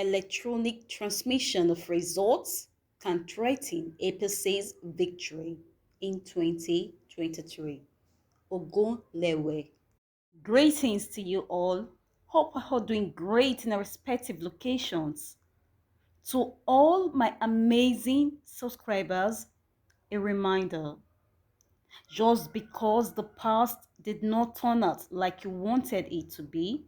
electronic transmission of results can threaten APC's victory in 2023. Ogunlewe. Greetings to you all. Hope we're all doing great in our respective locations. To all my amazing subscribers, a reminder, just because the past did not turn out like you wanted it to be,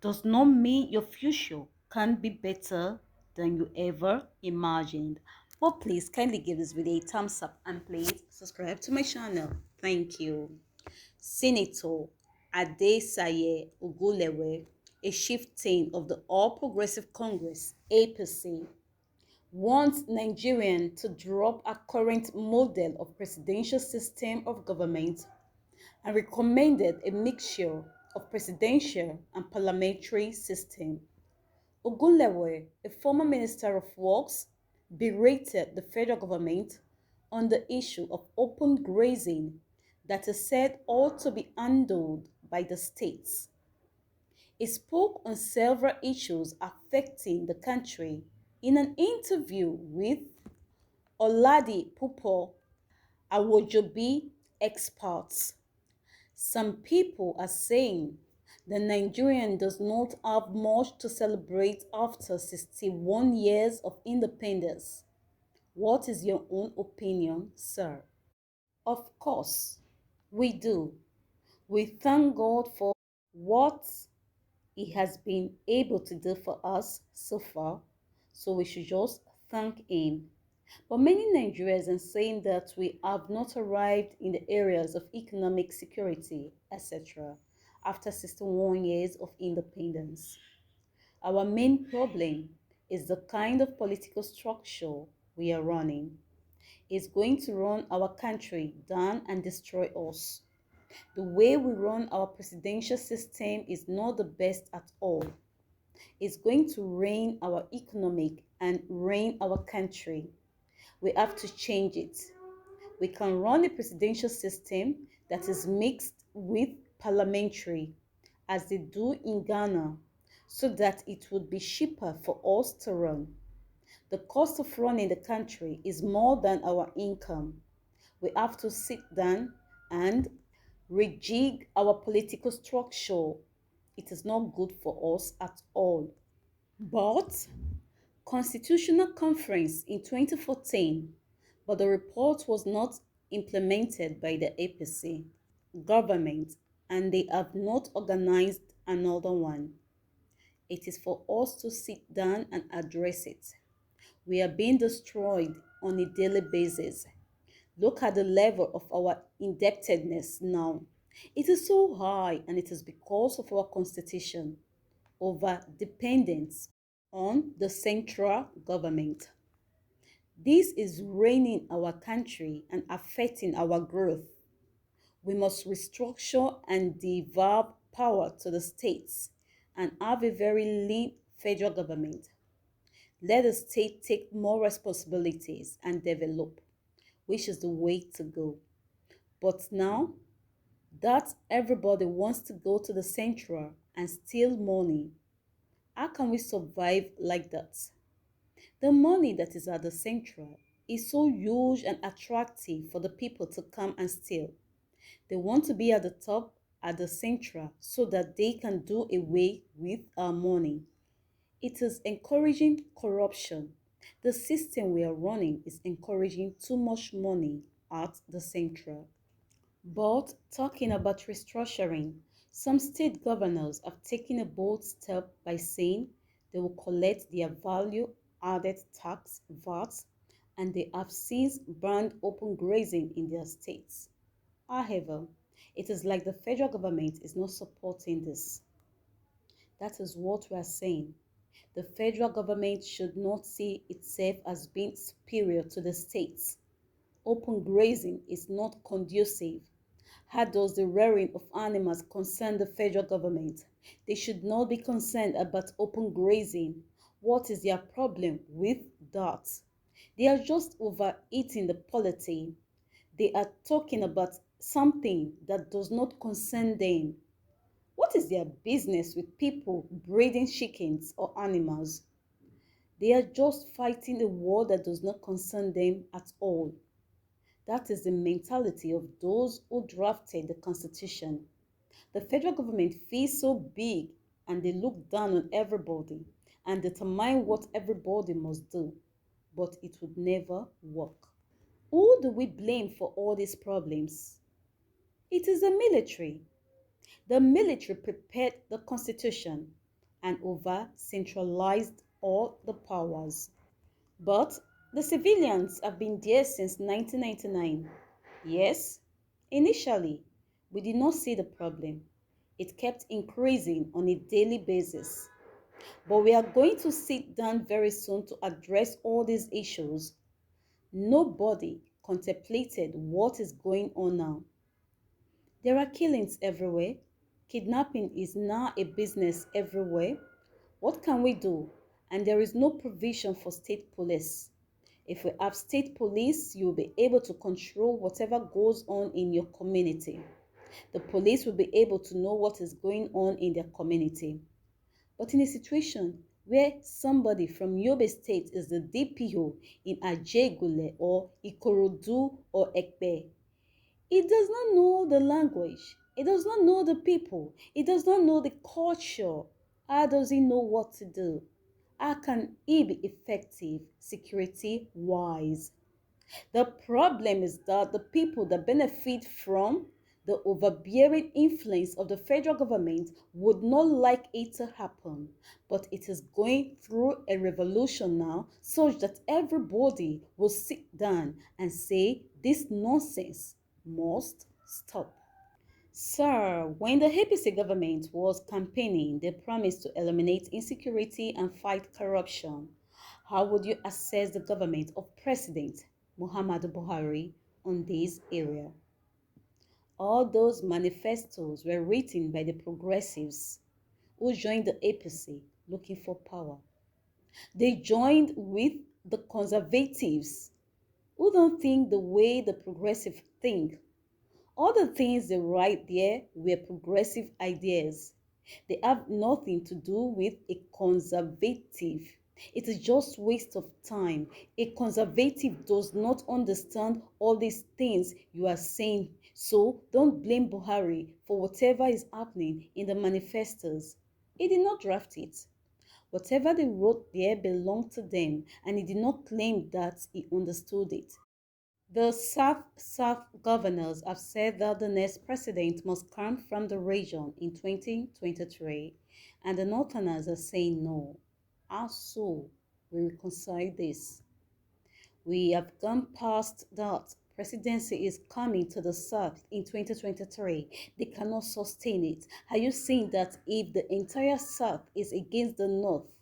does not mean your future can be better than you ever imagined. But please kindly give this video a thumbs up and please subscribe to my channel. Thank you. Senator Adesaye Ogunlewe, a chieftain of the All Progressive Congress (APC), wants Nigerians to drop a current model of presidential system of government and recommended a mixture of presidential and parliamentary system. Ogunlewe, a former Minister of Works, berated the federal government on the issue of open grazing that is said ought to be handled by the states. He spoke on several issues affecting the country in an interview with Oladi Pupo Awojobi experts. Some people are saying the Nigerian does not have much to celebrate after 61 years of independence. What is your own opinion, sir? Of course, we do. We thank God for what He has been able to do for us so far, so we should just thank Him. But many Nigerians are saying that we have not arrived in the areas of economic security, etc., after 61 years of independence. Our main problem is the kind of political structure we are running. It's going to run our country down and destroy us. The way we run our presidential system is not the best at all. It's going to ruin our economic and ruin our country. We have to change it. We can run a presidential system that is mixed with parliamentary, as they do in Ghana, so that it would be cheaper for us to run. The cost of running the country is more than our income. We have to sit down and rejig our political structure. It is not good for us at all. But Constitutional Conference in 2014, but the report was not implemented by the APC government and they have not organized another one. It is for us to sit down and address it. We are being destroyed on a daily basis. Look at the level of our indebtedness now. It is so high and it is because of our constitution over dependence on the central government. This is ruining our country and affecting our growth. We must restructure and devolve power to the states and have a very lean federal government. Let the state take more responsibilities and develop, which is the way to go. But now that everybody wants to go to the central and steal money, how can we survive like that? The money that is at the central is so huge and attractive for the people to come and steal. They want to be at the top at the central so that they can do away with our money. It is encouraging corruption. The system we are running is encouraging too much money at the central. But talking about restructuring, some state governors have taken a bold step by saying they will collect their value added tax VAT and they have since banned open grazing in their states. However, it is like the federal government is not supporting this. That is what we are saying. The federal government should not see itself as being superior to the states. Open grazing is not conducive. How does the rearing of animals concern the federal government? They should not be concerned about open grazing. What is their problem with that? They are just overeating the polity. They are talking about something that does not concern them. What is their business with people breeding chickens or animals? They are just fighting a war that does not concern them at all. That is the mentality of those who drafted the Constitution. The federal government feels so big and they look down on everybody and determine what everybody must do, but it would never work. Who do we blame for all these problems? It is the military. The military prepared the Constitution and over centralized all the powers. But the civilians have been there since 1999. Yes, initially, we did not see the problem. It kept increasing on a daily basis. But we are going to sit down very soon to address all these issues. Nobody contemplated what is going on now. There are killings everywhere. Kidnapping is now a business everywhere. What can we do? And there is no provision for state police. If we have state police, you will be able to control whatever goes on in your community. The police will be able to know what is going on in their community. But in a situation where somebody from Yobe State is the DPO in Ajegule or Ikorodu or Ekpe, he does not know the language. He does not know the people. He does not know the culture. How does he know what to do? How can he be effective security-wise? The problem is that the people that benefit from the overbearing influence of the federal government would not like it to happen, but it is going through a revolution now such that everybody will sit down and say this nonsense must stop. Sir, when the APC government was campaigning, they promised to eliminate insecurity and fight corruption. How would you assess the government of President Muhammadu Buhari on this area? All those manifestos were written by the progressives who joined the APC looking for power. They joined with the conservatives who don't think the way the progressive think. All the things they write there were progressive ideas. They have nothing to do with a conservative. It is just waste of time. A conservative does not understand all these things you are saying. So don't blame Buhari for whatever is happening in the manifestos. He did not draft it. Whatever they wrote there belonged to them, and he did not claim that he understood it. The South governors have said that the next president must come from the region in 2023, and the Northerners are saying no. How so? We reconcile this. We have gone past that. Presidency is coming to the South in 2023. They cannot sustain it. Are you saying that if the entire South is against the North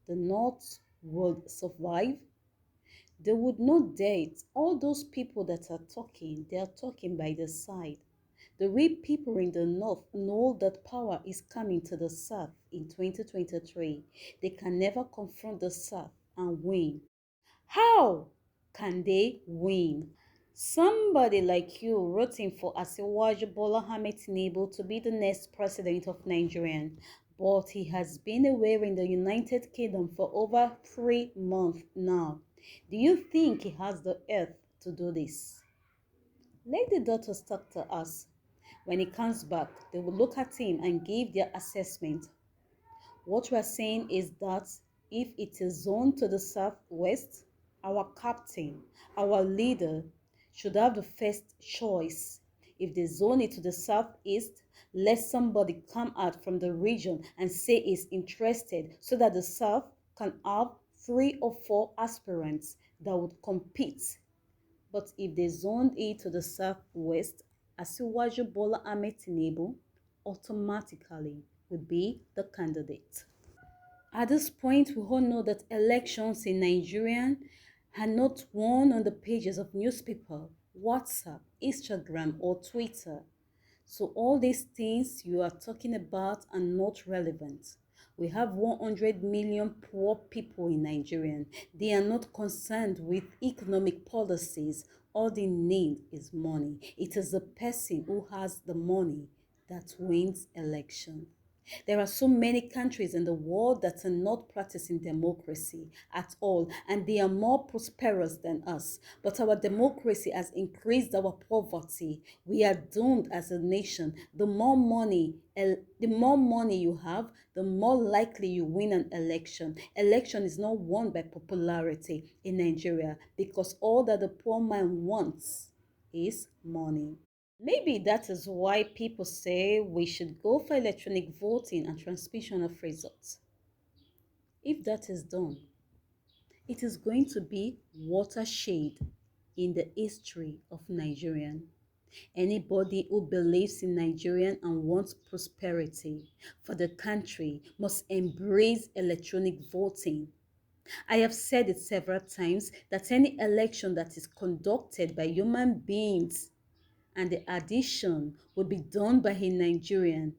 will survive? They would not dare it. All those people that are talking, they are talking by the side. The real people in the north know that power is coming to the south in 2023. They can never confront the south and win. How can they win? Somebody like you wrote in for Asiwaju Bola Ahmed Tinubu to be the next president of Nigeria, but he has been away in the United Kingdom for over 3 months now. Do you think he has the earth to do this? Let the doctors talk to us. When he comes back, they will look at him and give their assessment. What we are saying is that if it is zoned to the southwest, our captain, our leader, should have the first choice. If they zone it to the southeast, let somebody come out from the region and say is interested so that the south can have 3 or 4 aspirants that would compete. But if they zoned it to the southwest, Asiwaju Bola Ahmed Tinubu automatically would be the candidate. At this point, we all know that elections in Nigeria are not won on the pages of newspaper, WhatsApp, Instagram, or Twitter. So all these things you are talking about are not relevant. We have 100 million poor people in Nigeria. They are not concerned with economic policies. All they need is money. It is the person who has the money that wins election. There are so many countries in the world that are not practicing democracy at all, and they are more prosperous than us. But our democracy has increased our poverty. We are doomed as a nation. The more money you have, the more likely you win an election. Election is not won by popularity in Nigeria because all that the poor man wants is money. Maybe that is why people say we should go for electronic voting and transmission of results. If that is done, it is going to be watershed in the history of Nigerian. Anybody who believes in Nigerian and wants prosperity for the country must embrace electronic voting. I have said it several times that any election that is conducted by human beings and the addition would be done by a Nigerian,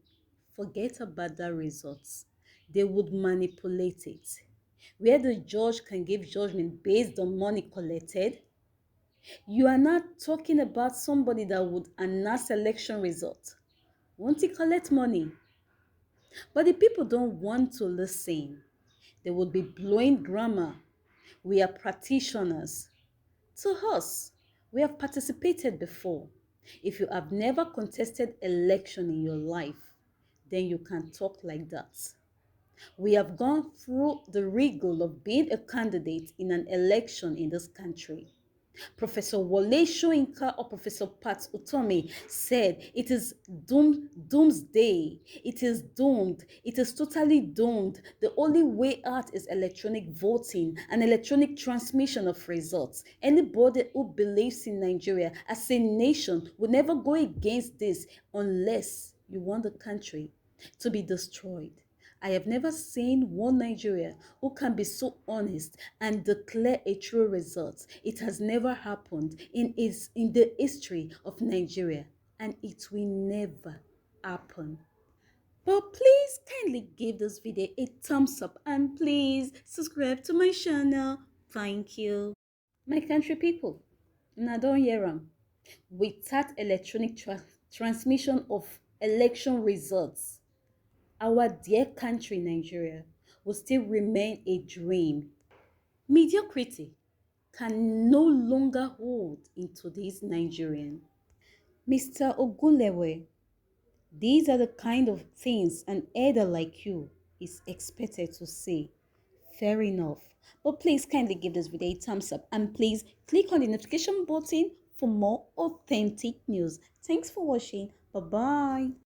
forget about the results. They would manipulate it. Where the judge can give judgment based on money collected, you are not talking about somebody that would announce election results. Won't he collect money? But the people don't want to listen. They would be blowing grammar. We are practitioners. To us, we have participated before. If you have never contested election in your life, then you can talk like that. We have gone through the rigor of being a candidate in an election in this country. Professor Wole Soyinka or Professor Pat Utomi said it is doomsday. It is doomed. It is totally doomed. The only way out is electronic voting and electronic transmission of results. Anybody who believes in Nigeria as a nation will never go against this unless you want the country to be destroyed. I have never seen one Nigeria who can be so honest and declare a true result. It has never happened in the history of Nigeria, and it will never happen. But please kindly give this video a thumbs up and please subscribe to my channel. Thank you. My country people, now don't hear 'em. Without electronic transmission of election results, our dear country, Nigeria, will still remain a dream. Mediocrity can no longer hold in today's Nigerian. Mr. Ogunlewe, these are the kind of things an elder like you is expected to say. Fair enough. But please kindly give this video a thumbs up and please click on the notification button for more authentic news. Thanks for watching. Bye-bye.